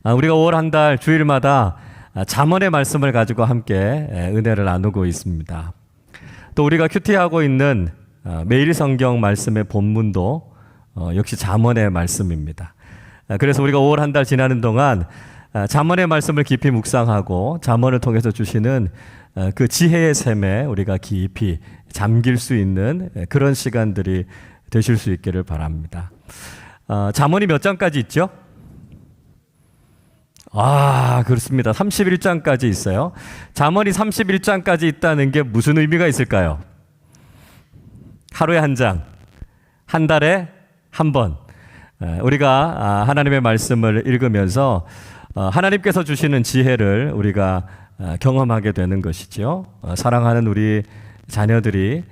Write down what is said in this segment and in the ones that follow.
우리가 5월 한 달 주일마다 잠언의 말씀을 가지고 함께 은혜를 나누고 있습니다. 또 우리가 큐티하고 있는 매일 성경 말씀의 본문도 역시 잠언의 말씀입니다. 그래서 우리가 5월 한 달 지나는 동안 잠언의 말씀을 깊이 묵상하고 잠언을 통해서 주시는 그 지혜의 샘에 우리가 깊이 잠길 수 있는 그런 시간들이 되실 수 있기를 바랍니다. 잠언이 몇 장까지 있죠? 그렇습니다. 31장까지 있어요. 잠언이 31장까지 있다는 게 무슨 의미가 있을까요? 하루에 한 장, 한 달에 한 번. 우리가 하나님의 말씀을 읽으면서 하나님께서 주시는 지혜를 우리가 경험하게 되는 것이죠. 사랑하는 우리 자녀들이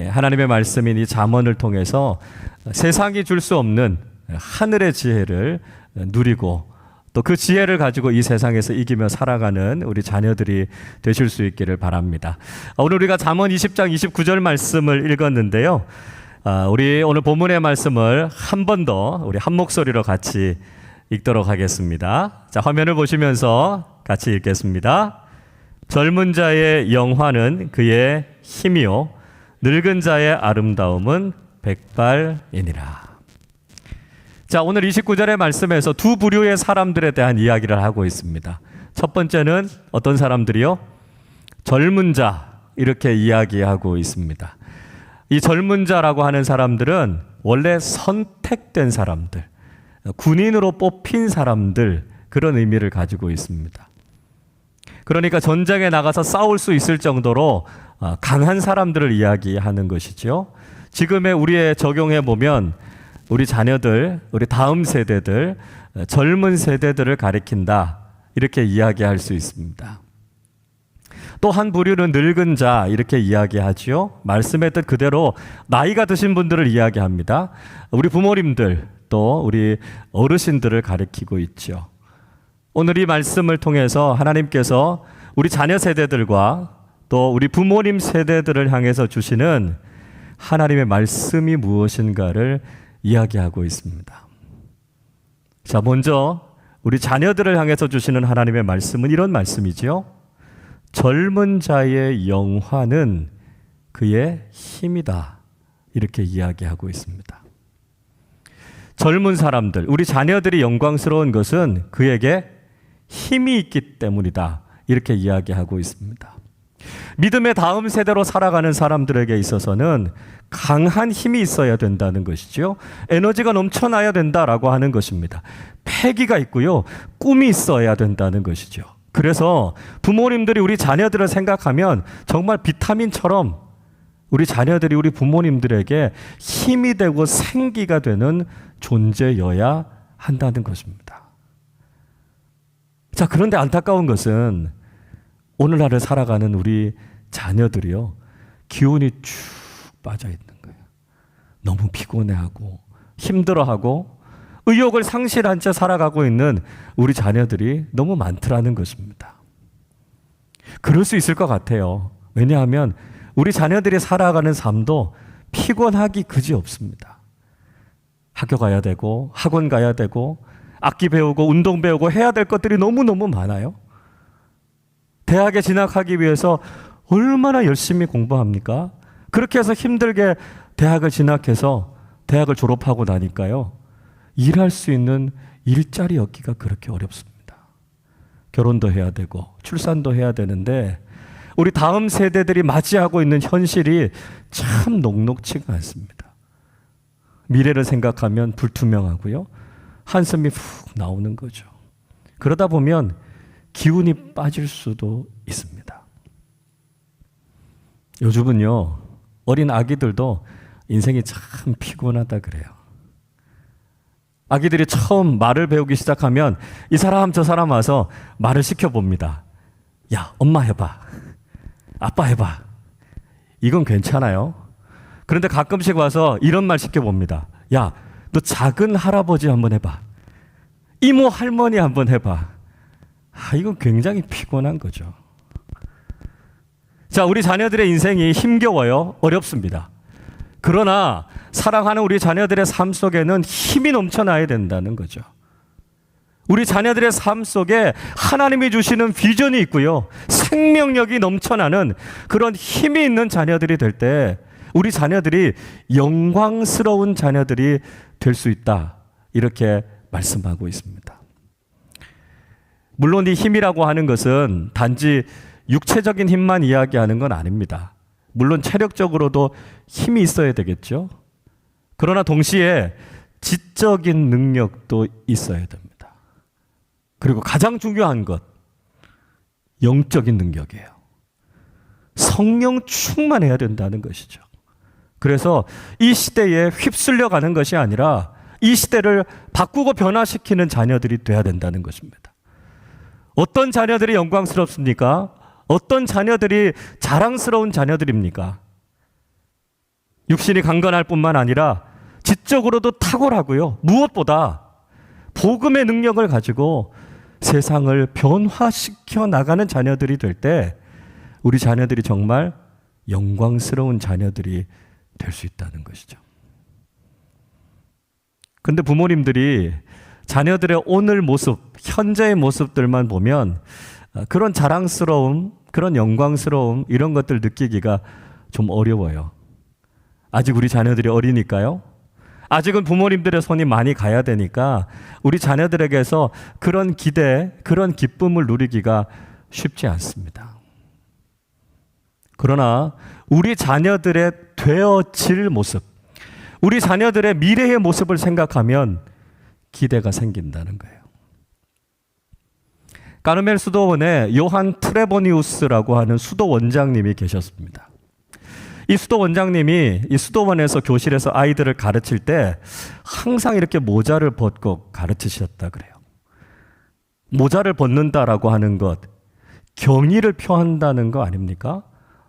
하나님의 말씀인 이 잠언을 통해서 세상이 줄 수 없는 하늘의 지혜를 누리고 또 그 지혜를 가지고 이 세상에서 이기며 살아가는 우리 자녀들이 되실 수 있기를 바랍니다. 오늘 우리가 잠언 20장 29절 말씀을 읽었는데요. 우리 오늘 본문의 말씀을 한 번 더 우리 한 목소리로 같이 읽도록 하겠습니다. 자, 화면을 보시면서 같이 읽겠습니다. 젊은 자의 영화는 그의 힘이요 늙은 자의 아름다움은 백발이니라. 자, 오늘 29절의 말씀에서 두 부류의 사람들에 대한 이야기를 하고 있습니다. 첫 번째는 어떤 사람들이요? 젊은 자, 이렇게 이야기하고 있습니다. 이 젊은 자라고 하는 사람들은 원래 선택된 사람들, 군인으로 뽑힌 사람들, 그런 의미를 가지고 있습니다. 그러니까 전쟁에 나가서 싸울 수 있을 정도로 강한 사람들을 이야기하는 것이죠. 지금의 우리의 적용해 보면 우리 자녀들, 우리 다음 세대들, 젊은 세대들을 가리킨다, 이렇게 이야기할 수 있습니다. 또 한 부류는 늙은 자, 이렇게 이야기하죠. 말씀의 뜻 그대로 나이가 드신 분들을 이야기합니다. 우리 부모님들, 또 우리 어르신들을 가리키고 있죠. 오늘 이 말씀을 통해서 하나님께서 우리 자녀 세대들과 또 우리 부모님 세대들을 향해서 주시는 하나님의 말씀이 무엇인가를 이야기하고 있습니다. 자, 먼저 우리 자녀들을 향해서 주시는 하나님의 말씀은 이런 말씀이지요. 젊은 자의 영화는 그의 힘이다, 이렇게 이야기하고 있습니다. 젊은 사람들, 우리 자녀들이 영광스러운 것은 그에게 힘이 있기 때문이다, 이렇게 이야기하고 있습니다. 믿음의 다음 세대로 살아가는 사람들에게 있어서는 강한 힘이 있어야 된다는 것이죠. 에너지가 넘쳐나야 된다라고 하는 것입니다. 패기가 있고요, 꿈이 있어야 된다는 것이죠. 그래서 부모님들이 우리 자녀들을 생각하면 정말 비타민처럼 우리 자녀들이 우리 부모님들에게 힘이 되고 생기가 되는 존재여야 한다는 것입니다. 자, 그런데 안타까운 것은 오늘날을 살아가는 우리 자녀들이요, 기운이 쭉 빠져 있는 거예요. 너무 피곤해하고 힘들어하고 의욕을 상실한 채 살아가고 있는 우리 자녀들이 너무 많더라는 것입니다. 그럴 수 있을 것 같아요. 왜냐하면 우리 자녀들이 살아가는 삶도 피곤하기 그지없습니다. 학교 가야 되고 학원 가야 되고 악기 배우고 운동 배우고 해야 될 것들이 너무너무 많아요. 대학에 진학하기 위해서 얼마나 열심히 공부합니까? 그렇게 해서 힘들게 대학을 진학해서 대학을 졸업하고 나니까요, 일할 수 있는 일자리 얻기가 그렇게 어렵습니다. 결혼도 해야 되고 출산도 해야 되는데 우리 다음 세대들이 맞이하고 있는 현실이 참 녹록치가 않습니다. 미래를 생각하면 불투명하고요, 한숨이 푹 나오는 거죠. 그러다 보면 기운이 빠질 수도 있습니다. 요즘은요, 어린 아기들도 인생이 참 피곤하다 그래요. 아기들이 처음 말을 배우기 시작하면 이 사람 저 사람 와서 말을 시켜봅니다. 야, 엄마 해봐. 아빠 해봐. 이건 괜찮아요. 그런데 가끔씩 와서 이런 말 시켜봅니다. 야, 너 작은 할아버지 한번 해봐. 이모 할머니 한번 해봐. 이건 굉장히 피곤한 거죠. 자, 우리 자녀들의 인생이 힘겨워요. 어렵습니다. 그러나 사랑하는 우리 자녀들의 삶 속에는 힘이 넘쳐나야 된다는 거죠. 우리 자녀들의 삶 속에 하나님이 주시는 비전이 있고요. 생명력이 넘쳐나는 그런 힘이 있는 자녀들이 될 때 우리 자녀들이 영광스러운 자녀들이 될 수 있다. 이렇게 말씀하고 있습니다. 물론 이 힘이라고 하는 것은 단지 육체적인 힘만 이야기하는 건 아닙니다. 물론 체력적으로도 힘이 있어야 되겠죠. 그러나 동시에 지적인 능력도 있어야 됩니다. 그리고 가장 중요한 것, 영적인 능력이에요. 성령 충만해야 된다는 것이죠. 그래서 이 시대에 휩쓸려 가는 것이 아니라 이 시대를 바꾸고 변화시키는 자녀들이 돼야 된다는 것입니다. 어떤 자녀들이 영광스럽습니까? 어떤 자녀들이 자랑스러운 자녀들입니까? 육신이 강건할 뿐만 아니라 지적으로도 탁월하고요. 무엇보다 복음의 능력을 가지고 세상을 변화시켜 나가는 자녀들이 될 때 우리 자녀들이 정말 영광스러운 자녀들이 될 수 있다는 것이죠. 근데 부모님들이 자녀들의 오늘 모습, 현재의 모습들만 보면 그런 자랑스러움, 그런 영광스러움 이런 것들 느끼기가 좀 어려워요. 아직 우리 자녀들이 어리니까요. 아직은 부모님들의 손이 많이 가야 되니까 우리 자녀들에게서 그런 기대, 그런 기쁨을 누리기가 쉽지 않습니다. 그러나 우리 자녀들의 되어질 모습, 우리 자녀들의 미래의 모습을 생각하면 기대가 생긴다는 거예요. 까르멜 수도원에 요한 트레보니우스라고 하는 수도 원장님이 계셨습니다. 이 수도 원장님이 이 수도원에서 교실에서 아이들을 가르칠 때 항상 이렇게 모자를 벗고 가르치셨다 그래요. 모자를 벗는다라고 하는 것, 경의를 표한다는 거 아닙니까?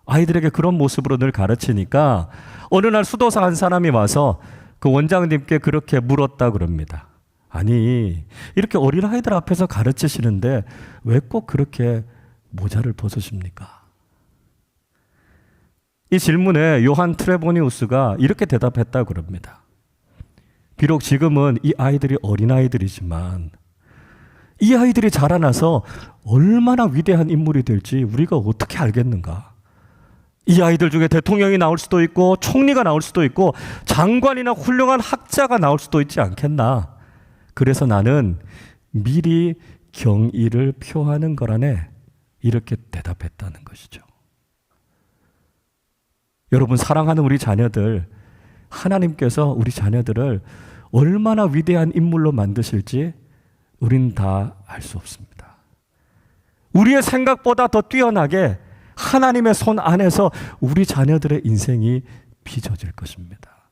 아이들에게 그런 모습으로 늘 가르치니까 어느 날 수도사 한 사람이 와서 그 원장님께 그렇게 물었다 그럽니다. 아니, 이렇게 어린아이들 앞에서 가르치시는데 왜 꼭 그렇게 모자를 벗으십니까? 이 질문에 요한 트레보니우스가 이렇게 대답했다 그럽니다. 비록 지금은 이 아이들이 어린아이들이지만 이 아이들이 자라나서 얼마나 위대한 인물이 될지 우리가 어떻게 알겠는가? 이 아이들 중에 대통령이 나올 수도 있고 총리가 나올 수도 있고 장관이나 훌륭한 학자가 나올 수도 있지 않겠나? 그래서 나는 미리 경의를 표하는 거라네. 이렇게 대답했다는 것이죠. 여러분, 사랑하는 우리 자녀들, 하나님께서 우리 자녀들을 얼마나 위대한 인물로 만드실지 우린 다 알 수 없습니다. 우리의 생각보다 더 뛰어나게 하나님의 손 안에서 우리 자녀들의 인생이 빚어질 것입니다.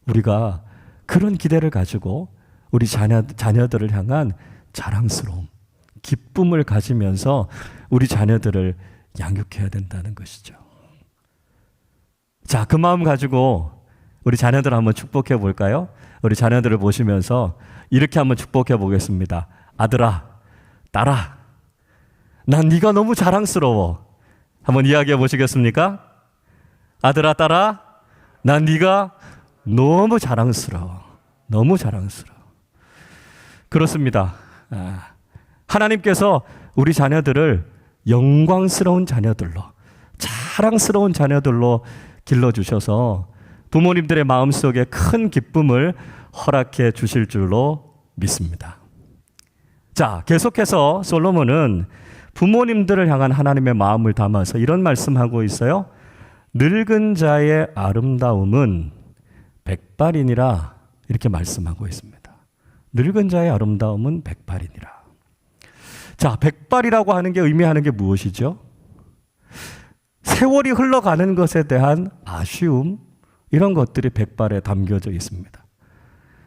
우리가 그런 기대를 가지고 우리 자녀들을 향한 자랑스러움, 기쁨을 가지면서 우리 자녀들을 양육해야 된다는 것이죠. 자, 그 마음 가지고 우리 자녀들 한번 축복해 볼까요? 우리 자녀들을 보시면서 이렇게 한번 축복해 보겠습니다. 아들아, 딸아, 난 네가 너무 자랑스러워. 한번 이야기해 보시겠습니까? 아들아, 딸아, 난 네가 너무 자랑스러워. 너무 자랑스러워. 그렇습니다. 하나님께서 우리 자녀들을 영광스러운 자녀들로, 자랑스러운 자녀들로 길러주셔서 부모님들의 마음속에 큰 기쁨을 허락해 주실 줄로 믿습니다. 자, 계속해서 솔로몬은 부모님들을 향한 하나님의 마음을 담아서 이런 말씀하고 있어요. 늙은 자의 아름다움은 백발이니라, 이렇게 말씀하고 있습니다. 늙은 자의 아름다움은 백발이니라. 자, 백발이라고 하는 게 의미하는 게 무엇이죠? 세월이 흘러가는 것에 대한 아쉬움, 이런 것들이 백발에 담겨져 있습니다.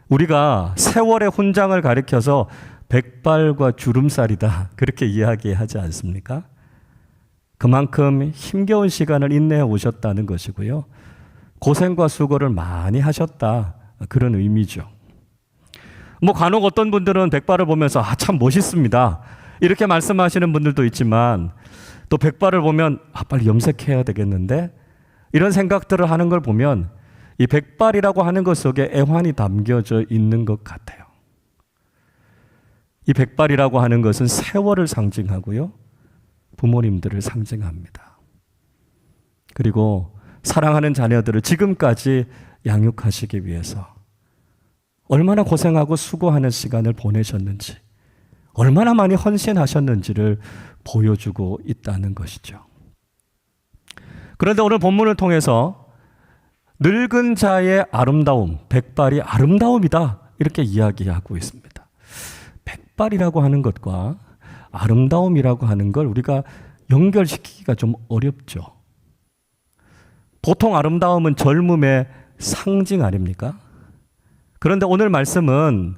우리가 세월의 훈장을 가리켜서 백발과 주름살이다, 그렇게 이야기하지 않습니까? 그만큼 힘겨운 시간을 인내해 오셨다는 것이고요. 고생과 수고를 많이 하셨다, 그런 의미죠. 간혹 어떤 분들은 백발을 보면서 참 멋있습니다, 이렇게 말씀하시는 분들도 있지만 또 백발을 보면 빨리 염색해야 되겠는데, 이런 생각들을 하는 걸 보면 이 백발이라고 하는 것 속에 애환이 담겨져 있는 것 같아요. 이 백발이라고 하는 것은 세월을 상징하고요. 부모님들을 상징합니다. 그리고 사랑하는 자녀들을 지금까지 양육하시기 위해서 얼마나 고생하고 수고하는 시간을 보내셨는지, 얼마나 많이 헌신하셨는지를 보여주고 있다는 것이죠. 그런데 오늘 본문을 통해서 늙은 자의 아름다움, 백발이 아름다움이다 이렇게 이야기하고 있습니다. 백발이라고 하는 것과 아름다움이라고 하는 걸 우리가 연결시키기가 좀 어렵죠. 보통 아름다움은 젊음의 상징 아닙니까? 그런데 오늘 말씀은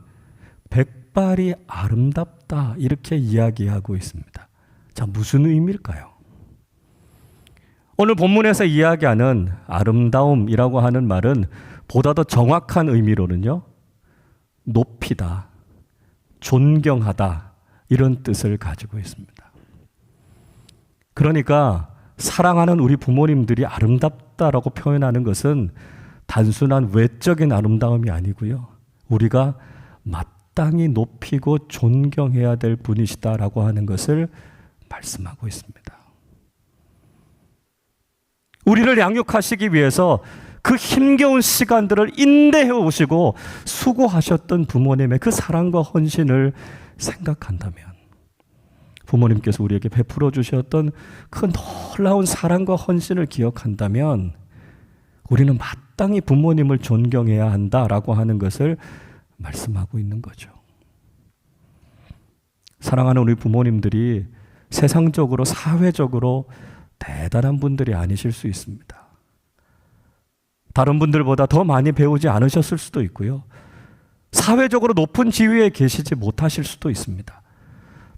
백발이 아름답다 이렇게 이야기하고 있습니다. 자, 무슨 의미일까요? 오늘 본문에서 이야기하는 아름다움이라고 하는 말은 보다 더 정확한 의미로는요, 높이다, 존경하다 이런 뜻을 가지고 있습니다. 그러니까 사랑하는 우리 부모님들이 아름답다라고 표현하는 것은 단순한 외적인 아름다움이 아니고요, 우리가 마땅히 높이고 존경해야 될 분이시다라고 하는 것을 말씀하고 있습니다. 우리를 양육하시기 위해서 그 힘겨운 시간들을 인내해 오시고 수고하셨던 부모님의 그 사랑과 헌신을 생각한다면, 부모님께서 우리에게 베풀어 주셨던 그 놀라운 사랑과 헌신을 기억한다면 우리는 마땅히 부모님을 존경해야 한다라고 하는 것을 말씀하고 있는 거죠. 사랑하는 우리 부모님들이 세상적으로, 사회적으로 대단한 분들이 아니실 수 있습니다. 다른 분들보다 더 많이 배우지 않으셨을 수도 있고요. 사회적으로 높은 지위에 계시지 못하실 수도 있습니다.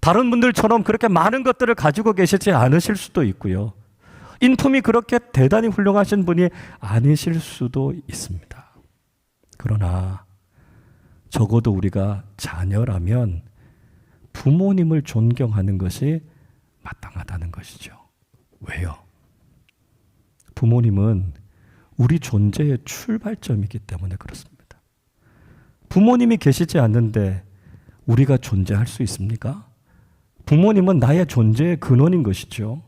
다른 분들처럼 그렇게 많은 것들을 가지고 계시지 않으실 수도 있고요. 인품이 그렇게 대단히 훌륭하신 분이 아니실 수도 있습니다. 그러나 적어도 우리가 자녀라면 부모님을 존경하는 것이 마땅하다는 것이죠. 왜요? 부모님은 우리 존재의 출발점이기 때문에 그렇습니다. 부모님이 계시지 않는데 우리가 존재할 수 있습니까? 부모님은 나의 존재의 근원인 것이죠.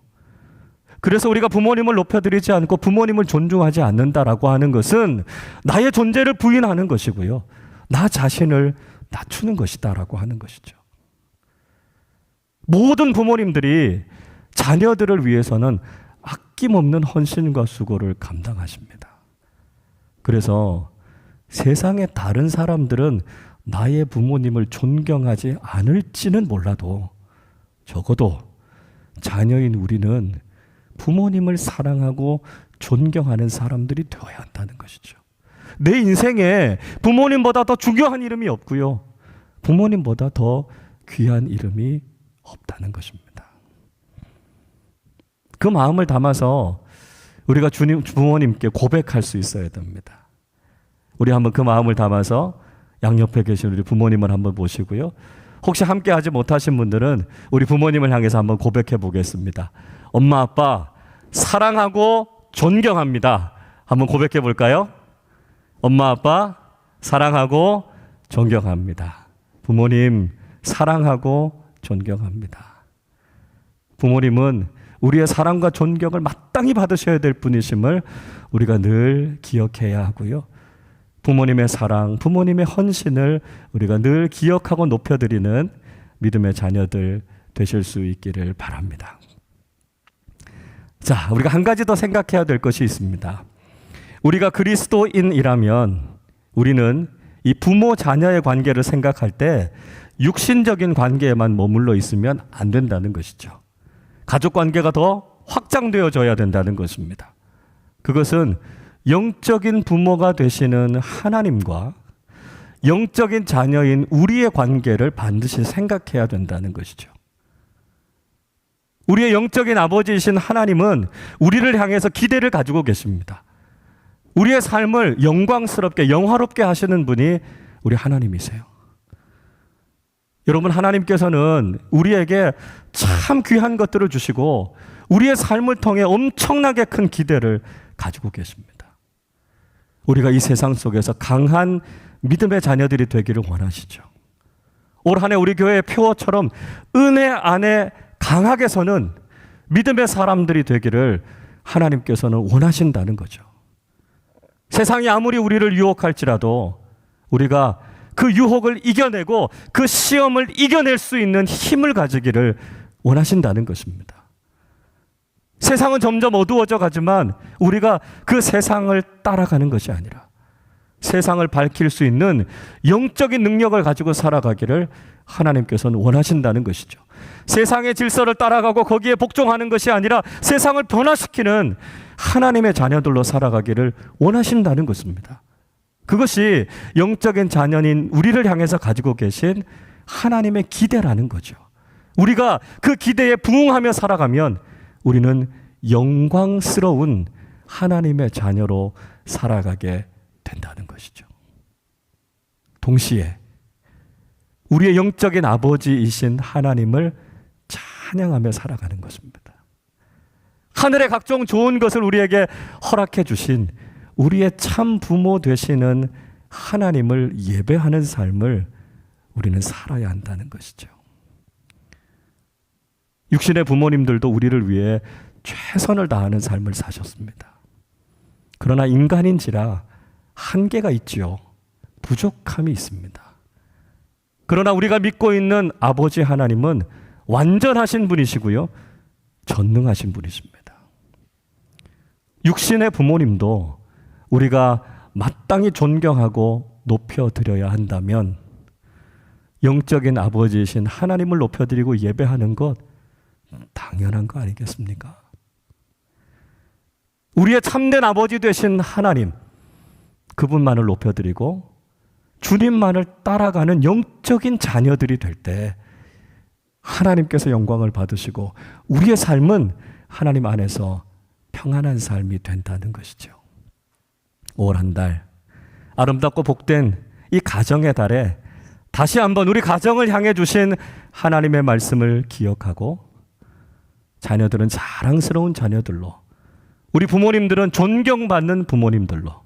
그래서 우리가 부모님을 높여드리지 않고 부모님을 존중하지 않는다라고 하는 것은 나의 존재를 부인하는 것이고요, 나 자신을 낮추는 것이다라고 하는 것이죠. 모든 부모님들이 자녀들을 위해서는 아낌없는 헌신과 수고를 감당하십니다. 그래서 세상의 다른 사람들은 나의 부모님을 존경하지 않을지는 몰라도 적어도 자녀인 우리는 부모님을 사랑하고 존경하는 사람들이 되어야 한다는 것이죠. 내 인생에 부모님보다 더 중요한 이름이 없고요, 부모님보다 더 귀한 이름이 없다는 것입니다. 그 마음을 담아서 우리가 부모님께 고백할 수 있어야 됩니다. 우리 한번 그 마음을 담아서 양옆에 계신 우리 부모님을 한번 모시고요, 혹시 함께 하지 못하신 분들은 우리 부모님을 향해서 한번 고백해 보겠습니다. 엄마, 아빠 사랑하고 존경합니다. 한번 고백해 볼까요? 엄마, 아빠 사랑하고 존경합니다. 부모님 사랑하고 존경합니다. 부모님은 우리의 사랑과 존경을 마땅히 받으셔야 될 분이심을 우리가 늘 기억해야 하고요, 부모님의 사랑, 부모님의 헌신을 우리가 늘 기억하고 높여드리는 믿음의 자녀들 되실 수 있기를 바랍니다. 자, 우리가 한 가지 더 생각해야 될 것이 있습니다. 우리가 그리스도인이라면 우리는 이 부모 자녀의 관계를 생각할 때 육신적인 관계에만 머물러 있으면 안 된다는 것이죠. 가족 관계가 더 확장되어져야 된다는 것입니다. 그것은 영적인 부모가 되시는 하나님과 영적인 자녀인 우리의 관계를 반드시 생각해야 된다는 것이죠. 우리의 영적인 아버지이신 하나님은 우리를 향해서 기대를 가지고 계십니다. 우리의 삶을 영광스럽게, 영화롭게 하시는 분이 우리 하나님이세요. 여러분, 하나님께서는 우리에게 참 귀한 것들을 주시고 우리의 삶을 통해 엄청나게 큰 기대를 가지고 계십니다. 우리가 이 세상 속에서 강한 믿음의 자녀들이 되기를 원하시죠. 올 한 해 우리 교회의 표어처럼 은혜 안에 강하게 서는 믿음의 사람들이 되기를 하나님께서는 원하신다는 거죠. 세상이 아무리 우리를 유혹할지라도 우리가 그 유혹을 이겨내고 그 시험을 이겨낼 수 있는 힘을 가지기를 원하신다는 것입니다. 세상은 점점 어두워져 가지만 우리가 그 세상을 따라가는 것이 아니라 세상을 밝힐 수 있는 영적인 능력을 가지고 살아가기를 하나님께서는 원하신다는 것이죠. 세상의 질서를 따라가고 거기에 복종하는 것이 아니라 세상을 변화시키는 하나님의 자녀들로 살아가기를 원하신다는 것입니다. 그것이 영적인 자녀인 우리를 향해서 가지고 계신 하나님의 기대라는 거죠. 우리가 그 기대에 부응하며 살아가면 우리는 영광스러운 하나님의 자녀로 살아가게 된다는 것이죠. 동시에 우리의 영적인 아버지이신 하나님을 찬양하며 살아가는 것입니다. 하늘의 각종 좋은 것을 우리에게 허락해 주신 우리의 참 부모 되시는 하나님을 예배하는 삶을 우리는 살아야 한다는 것이죠. 육신의 부모님들도 우리를 위해 최선을 다하는 삶을 사셨습니다. 그러나 인간인지라 한계가 있지요. 부족함이 있습니다. 그러나 우리가 믿고 있는 아버지 하나님은 완전하신 분이시고요. 전능하신 분이십니다. 육신의 부모님도 우리가 마땅히 존경하고 높여드려야 한다면 영적인 아버지이신 하나님을 높여드리고 예배하는 것 당연한 거 아니겠습니까? 우리의 참된 아버지 되신 하나님, 그분만을 높여드리고 주님만을 따라가는 영적인 자녀들이 될 때 하나님께서 영광을 받으시고 우리의 삶은 하나님 안에서 평안한 삶이 된다는 것이죠. 올 한 달 아름답고 복된 이 가정의 달에 다시 한번 우리 가정을 향해 주신 하나님의 말씀을 기억하고 자녀들은 자랑스러운 자녀들로, 우리 부모님들은 존경받는 부모님들로,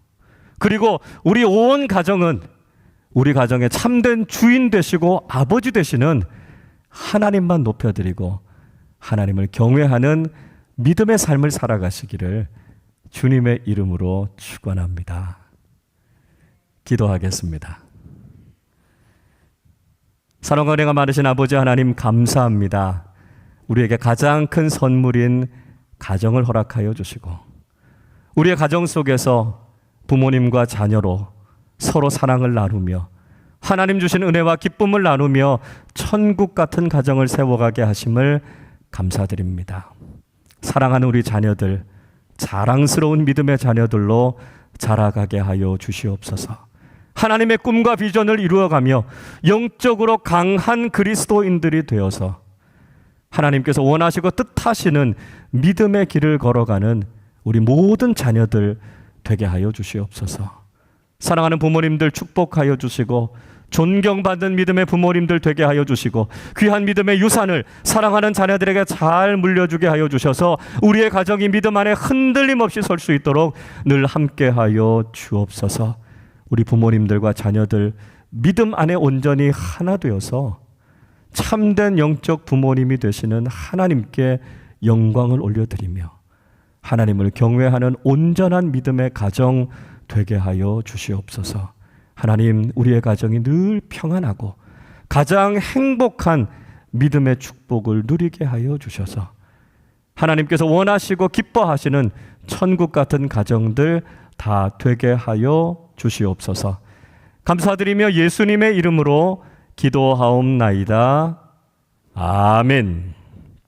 그리고 우리 온 가정은 우리 가정의 참된 주인 되시고 아버지 되시는 하나님만 높여드리고 하나님을 경외하는 믿음의 삶을 살아가시기를 주님의 이름으로 축원합니다. 기도하겠습니다. 사랑과 은혜가 많으신 아버지 하나님, 감사합니다. 우리에게 가장 큰 선물인 가정을 허락하여 주시고 우리의 가정 속에서 부모님과 자녀로 서로 사랑을 나누며 하나님 주신 은혜와 기쁨을 나누며 천국 같은 가정을 세워가게 하심을 감사드립니다. 사랑하는 우리 자녀들, 자랑스러운 믿음의 자녀들로 자라가게 하여 주시옵소서. 하나님의 꿈과 비전을 이루어가며 영적으로 강한 그리스도인들이 되어서 하나님께서 원하시고 뜻하시는 믿음의 길을 걸어가는 우리 모든 자녀들 되게 하여 주시옵소서. 사랑하는 부모님들 축복하여 주시고 존경받는 믿음의 부모님들 되게 하여 주시고 귀한 믿음의 유산을 사랑하는 자녀들에게 잘 물려주게 하여 주셔서 우리의 가정이 믿음 안에 흔들림 없이 설 수 있도록 늘 함께하여 주옵소서. 우리 부모님들과 자녀들 믿음 안에 온전히 하나 되어서 참된 영적 부모님이 되시는 하나님께 영광을 올려드리며 하나님을 경외하는 온전한 믿음의 가정 되게 하여 주시옵소서. 하나님, 우리의 가정이 늘 평안하고 가장 행복한 믿음의 축복을 누리게 하여 주셔서 하나님께서 원하시고 기뻐하시는 천국 같은 가정들 다 되게 하여 주시옵소서. 감사드리며 예수님의 이름으로 기도하옵나이다. 아멘.